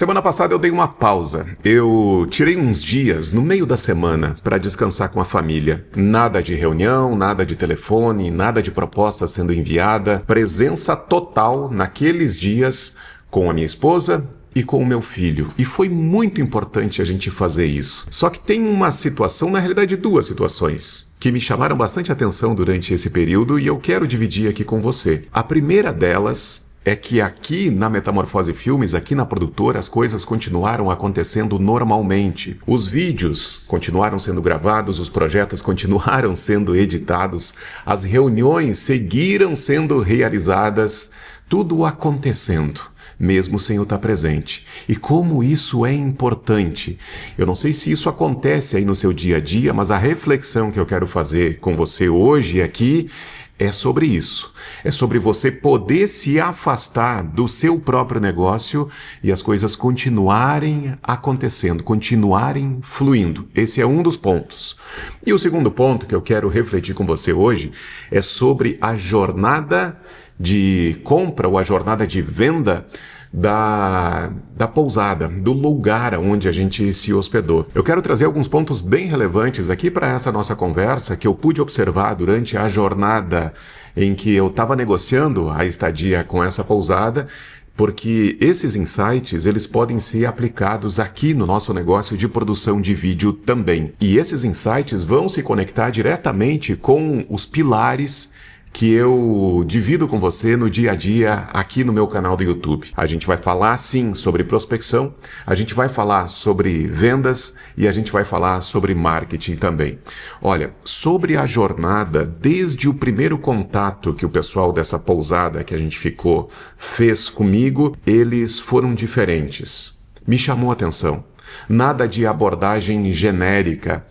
Semana passada eu dei uma pausa. Eu tirei uns dias no meio da semana para descansar com a família. Nada de reunião, nada de telefone, nada de proposta sendo enviada. Presença total naqueles dias com a minha esposa e com o meu filho. E foi muito importante a gente fazer isso. Só que tem uma situação, na realidade duas situações, que me chamaram bastante atenção durante esse período e eu quero dividir aqui com você. A primeira delas é que aqui na Metamorfose Filmes, aqui na produtora, as coisas continuaram acontecendo normalmente. Os vídeos continuaram sendo gravados, os projetos continuaram sendo editados, as reuniões seguiram sendo realizadas, tudo acontecendo, mesmo sem eu estar presente. E como isso é importante. Eu não sei se isso acontece aí no seu dia a dia, mas a reflexão que eu quero fazer com você hoje aqui é sobre isso. É sobre você poder se afastar do seu próprio negócio e as coisas continuarem acontecendo, continuarem fluindo. Esse é um dos pontos. E o segundo ponto que eu quero refletir com você hoje é sobre a jornada de compra ou a jornada de venda da pousada, do lugar onde a gente se hospedou. Eu quero trazer alguns pontos bem relevantes aqui para essa nossa conversa que eu pude observar durante a jornada em que eu estava negociando a estadia com essa pousada, porque esses insights eles podem ser aplicados aqui no nosso negócio de produção de vídeo também. E esses insights vão se conectar diretamente com os pilares que eu divido com você no dia a dia aqui no meu canal do YouTube. A gente vai falar sim sobre prospecção, a gente vai falar sobre vendas e a gente vai falar sobre marketing também. Olha, sobre a jornada, desde o primeiro contato que o pessoal dessa pousada que a gente ficou fez comigo, eles foram diferentes. Me chamou a atenção. Nada de abordagem genérica.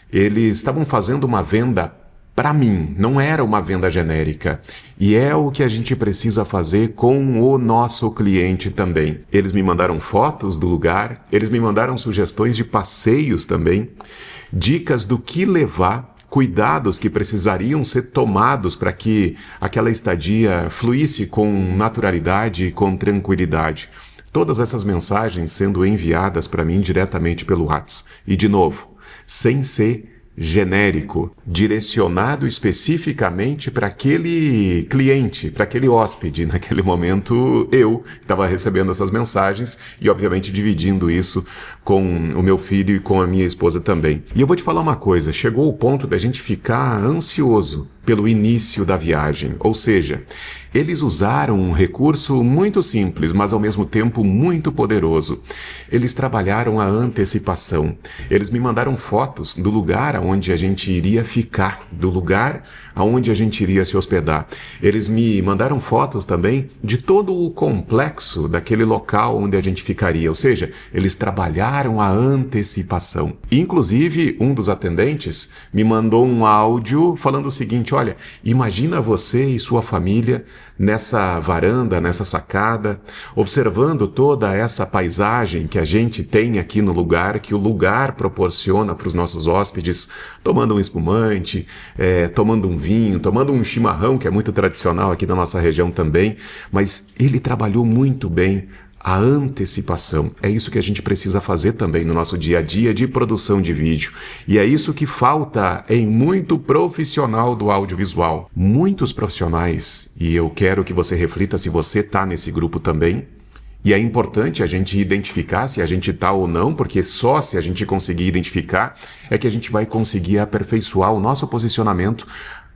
Eles estavam fazendo uma venda para mim, não era uma venda genérica. E é o que a gente precisa fazer com o nosso cliente também. Eles me mandaram fotos do lugar, eles me mandaram sugestões de passeios também, dicas do que levar, cuidados que precisariam ser tomados para que aquela estadia fluísse com naturalidade e com tranquilidade. Todas essas mensagens sendo enviadas para mim diretamente pelo WhatsApp. E de novo, sem ser genérico, direcionado especificamente para aquele cliente, para aquele hóspede. Naquele momento, eu estava recebendo essas mensagens e, obviamente, dividindo isso com o meu filho e com a minha esposa também. E eu vou te falar uma coisa, chegou o ponto da gente ficar ansioso pelo início da viagem, ou seja, eles usaram um recurso muito simples, mas ao mesmo tempo muito poderoso. Eles trabalharam a antecipação. Eles me mandaram fotos do lugar onde a gente iria ficar, do lugar aonde a gente iria se hospedar. Eles me mandaram fotos também de todo o complexo daquele local onde a gente ficaria, ou seja, eles trabalharam a antecipação. Inclusive, um dos atendentes me mandou um áudio falando o seguinte: olha, imagina você e sua família nessa varanda, nessa sacada, observando toda essa paisagem que a gente tem aqui no lugar, que o lugar proporciona para os nossos hóspedes, tomando um espumante, tomando um vinho, tomando um chimarrão, que é muito tradicional aqui na nossa região também, mas ele trabalhou muito bem a antecipação. É isso que a gente precisa fazer também no nosso dia a dia de produção de vídeo. E é isso que falta em muito profissional do audiovisual. Muitos profissionais, e eu quero que você reflita se você está nesse grupo também, e é importante a gente identificar se a gente está ou não, porque só se a gente conseguir identificar é que a gente vai conseguir aperfeiçoar o nosso posicionamento,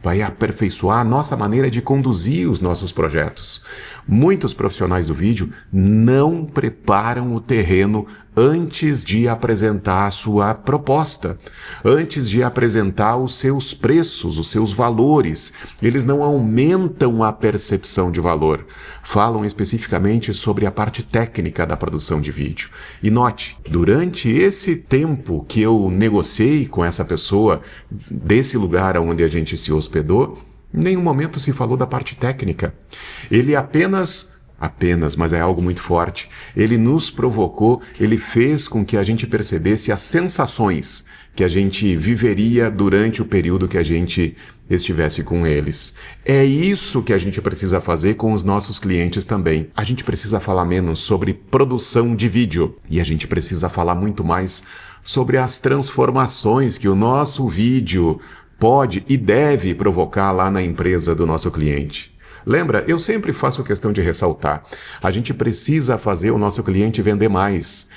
vai aperfeiçoar a nossa maneira de conduzir os nossos projetos. Muitos profissionais do vídeo não preparam o terreno antes de apresentar a sua proposta, antes de apresentar os seus preços, os seus valores. Eles não aumentam a percepção de valor. Falam especificamente sobre a parte técnica da produção de vídeo. E note, durante esse tempo que eu negociei com essa pessoa, desse lugar onde a gente se hospedou, em nenhum momento se falou da parte técnica. Ele apenas apenas, mas é algo muito forte. Ele nos provocou, ele fez com que a gente percebesse as sensações que a gente viveria durante o período que a gente estivesse com eles. É isso que a gente precisa fazer com os nossos clientes também. A gente precisa falar menos sobre produção de vídeo e a gente precisa falar muito mais sobre as transformações que o nosso vídeo pode e deve provocar lá na empresa do nosso cliente. Lembra, eu sempre faço questão de ressaltar, a gente precisa fazer o nosso cliente vender mais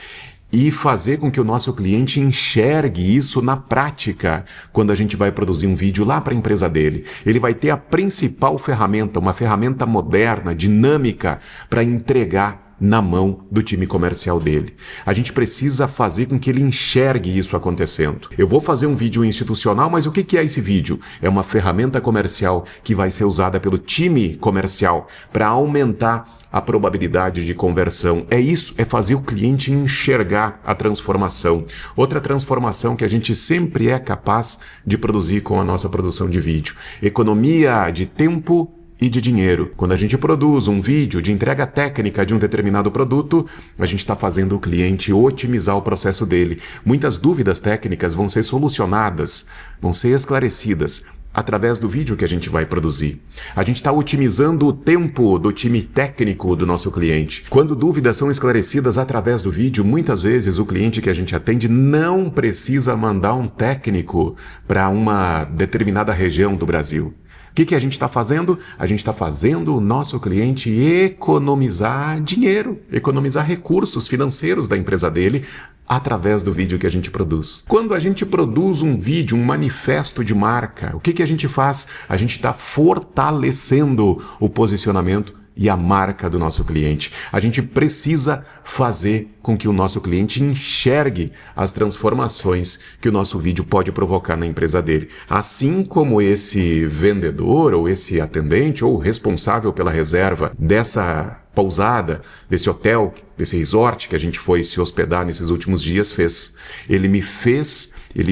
e fazer com que o nosso cliente enxergue isso na prática quando a gente vai produzir um vídeo lá para a empresa dele. Ele vai ter a principal ferramenta, uma ferramenta moderna, dinâmica, para entregar na mão do time comercial dele. A gente precisa fazer com que ele enxergue isso acontecendo. Eu vou fazer um vídeo institucional, mas o que é esse vídeo? É uma ferramenta comercial que vai ser usada pelo time comercial para aumentar a probabilidade de conversão. É isso, é fazer o cliente enxergar a transformação. Outra transformação que a gente sempre é capaz de produzir com a nossa produção de vídeo. Economia de tempo e de dinheiro. Quando a gente produz um vídeo de entrega técnica de um determinado produto, a gente está fazendo o cliente otimizar o processo dele. Muitas dúvidas técnicas vão ser solucionadas, vão ser esclarecidas através do vídeo que a gente vai produzir. A gente está otimizando o tempo do time técnico do nosso cliente. Quando dúvidas são esclarecidas através do vídeo, muitas vezes o cliente que a gente atende não precisa mandar um técnico para uma determinada região do Brasil. O que a gente está fazendo? A gente está fazendo o nosso cliente economizar dinheiro, economizar recursos financeiros da empresa dele através do vídeo que a gente produz. Quando a gente produz um vídeo, um manifesto de marca, o que a gente faz? A gente está fortalecendo o posicionamento e a marca do nosso cliente. A gente precisa fazer com que o nosso cliente enxergue as transformações que o nosso vídeo pode provocar na empresa dele. Assim como esse vendedor ou esse atendente ou responsável pela reserva dessa pousada, desse hotel, desse resort que a gente foi se hospedar nesses últimos dias fez. Ele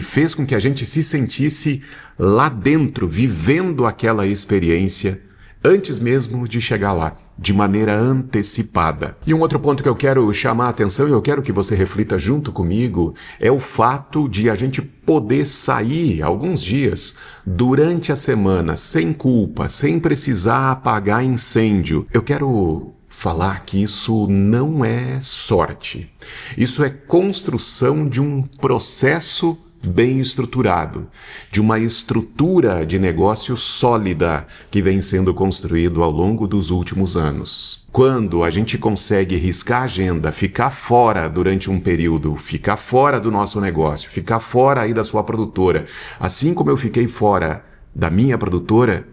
fez com que a gente se sentisse lá dentro, vivendo aquela experiência antes mesmo de chegar lá, de maneira antecipada. E um outro ponto que eu quero chamar a atenção e eu quero que você reflita junto comigo é o fato de a gente poder sair alguns dias durante a semana sem culpa, sem precisar apagar incêndio. Eu quero falar que isso não é sorte. Isso é construção de um processo bem estruturado, de uma estrutura de negócio sólida que vem sendo construído ao longo dos últimos anos. Quando a gente consegue riscar a agenda, ficar fora durante um período, ficar fora do nosso negócio, ficar fora aí da sua produtora, assim como eu fiquei fora da minha produtora,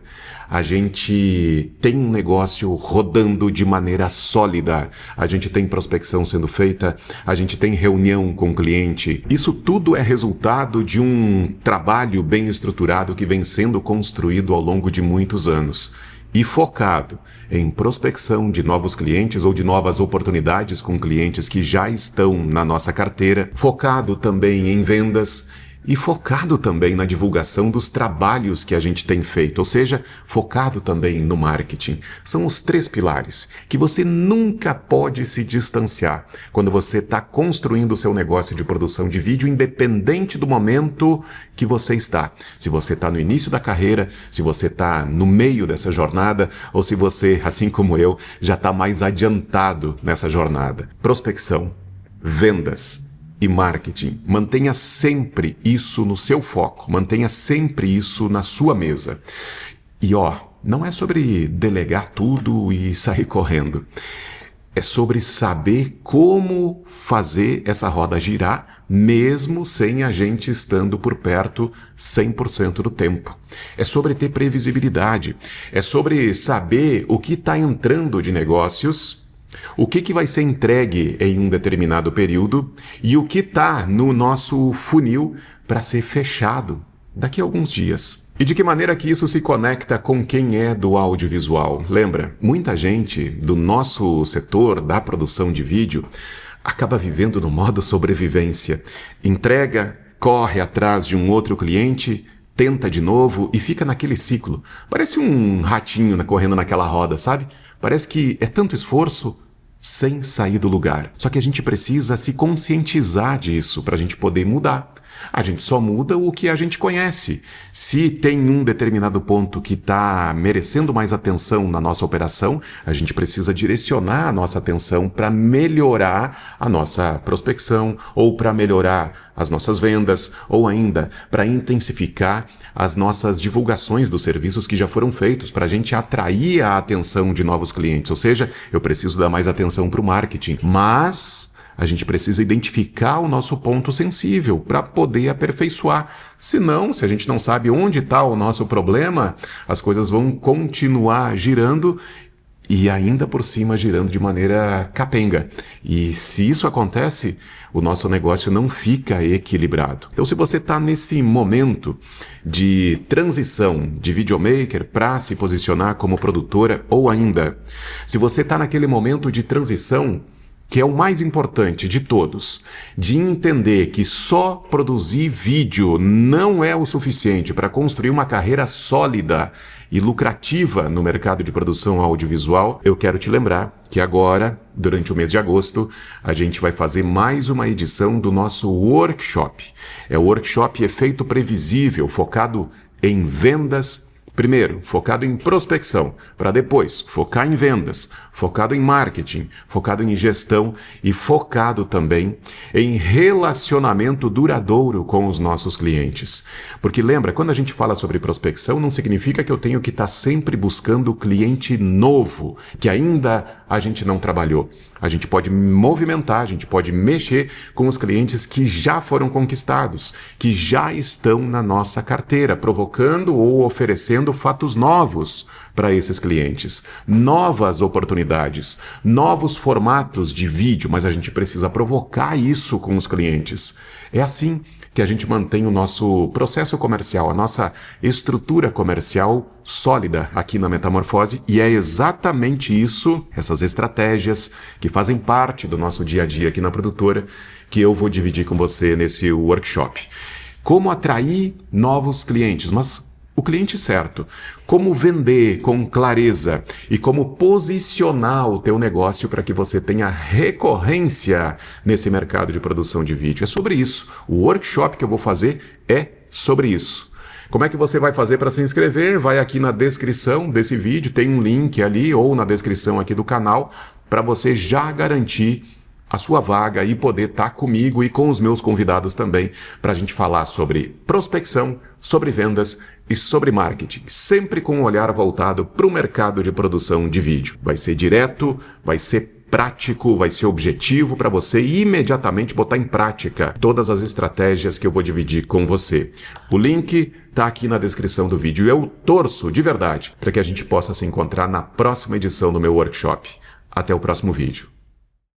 a gente tem um negócio rodando de maneira sólida, a gente tem prospecção sendo feita, a gente tem reunião com o cliente. Isso tudo é resultado de um trabalho bem estruturado que vem sendo construído ao longo de muitos anos e focado em prospecção de novos clientes ou de novas oportunidades com clientes que já estão na nossa carteira, focado também em vendas e focado também na divulgação dos trabalhos que a gente tem feito, ou seja, focado também no marketing. São os 3 pilares que você nunca pode se distanciar quando você está construindo o seu negócio de produção de vídeo, independente do momento que você está. Se você está no início da carreira, se você está no meio dessa jornada, ou se você, assim como eu, já está mais adiantado nessa jornada. Prospecção, vendas e marketing. Mantenha sempre isso no seu foco, mantenha sempre isso na sua mesa. E não é sobre delegar tudo e sair correndo. É sobre saber como fazer essa roda girar, mesmo sem a gente estando por perto 100% do tempo. É sobre ter previsibilidade. É sobre saber o que está entrando de negócios, o que vai ser entregue em um determinado período e o que está no nosso funil para ser fechado daqui a alguns dias. E de que maneira que isso se conecta com quem é do audiovisual? Lembra, muita gente do nosso setor da produção de vídeo acaba vivendo no modo sobrevivência. Entrega, corre atrás de um outro cliente, tenta de novo e fica naquele ciclo. Parece um ratinho correndo naquela roda, sabe? Parece que é tanto esforço sem sair do lugar. Só que a gente precisa se conscientizar disso para a gente poder mudar. A gente só muda o que a gente conhece. Se tem um determinado ponto que está merecendo mais atenção na nossa operação, a gente precisa direcionar a nossa atenção para melhorar a nossa prospecção, ou para melhorar as nossas vendas, ou ainda para intensificar as nossas divulgações dos serviços que já foram feitos, para a gente atrair a atenção de novos clientes. Ou seja, eu preciso dar mais atenção para o marketing. Mas a gente precisa identificar o nosso ponto sensível para poder aperfeiçoar. Senão, se a gente não sabe onde está o nosso problema, as coisas vão continuar girando e ainda por cima girando de maneira capenga. E se isso acontece, o nosso negócio não fica equilibrado. Então, se você está nesse momento de transição de videomaker para se posicionar como produtora, ou ainda, se você está naquele momento de transição que é o mais importante de todos, de entender que só produzir vídeo não é o suficiente para construir uma carreira sólida e lucrativa no mercado de produção audiovisual, eu quero te lembrar que agora, durante o mês de agosto, a gente vai fazer mais uma edição do nosso workshop. É o workshop Efeito Previsível, focado em vendas. Primeiro, focado em prospecção, para depois focar em vendas, focado em marketing, focado em gestão e focado também em relacionamento duradouro com os nossos clientes. Porque lembra, quando a gente fala sobre prospecção, não significa que eu tenho que estar sempre buscando cliente novo, que ainda a gente não trabalhou. A gente pode movimentar, a gente pode mexer com os clientes que já foram conquistados, que já estão na nossa carteira, provocando ou oferecendo fatos novos para esses clientes, novas oportunidades, novos formatos de vídeo, mas a gente precisa provocar isso com os clientes. É assim que a gente mantém o nosso processo comercial, a nossa estrutura comercial sólida aqui na Metamorfose, e é exatamente isso, essas estratégias que fazem parte do nosso dia a dia aqui na produtora, que eu vou dividir com você nesse workshop. Como atrair novos clientes, mas o cliente certo. Como vender com clareza e como posicionar o teu negócio para que você tenha recorrência nesse mercado de produção de vídeo. É sobre isso. O workshop que eu vou fazer é sobre isso. Como é que você vai fazer para se inscrever? Vai aqui na descrição desse vídeo, tem um link ali, ou na descrição aqui do canal, para você já garantir a sua vaga e poder estar comigo e com os meus convidados também para a gente falar sobre prospecção, sobre vendas e sobre marketing, sempre com um olhar voltado para o mercado de produção de vídeo. Vai ser direto, vai ser prático, vai ser objetivo para você imediatamente botar em prática todas as estratégias que eu vou dividir com você. O link está aqui na descrição do vídeo e eu torço de verdade para que a gente possa se encontrar na próxima edição do meu workshop. Até o próximo vídeo.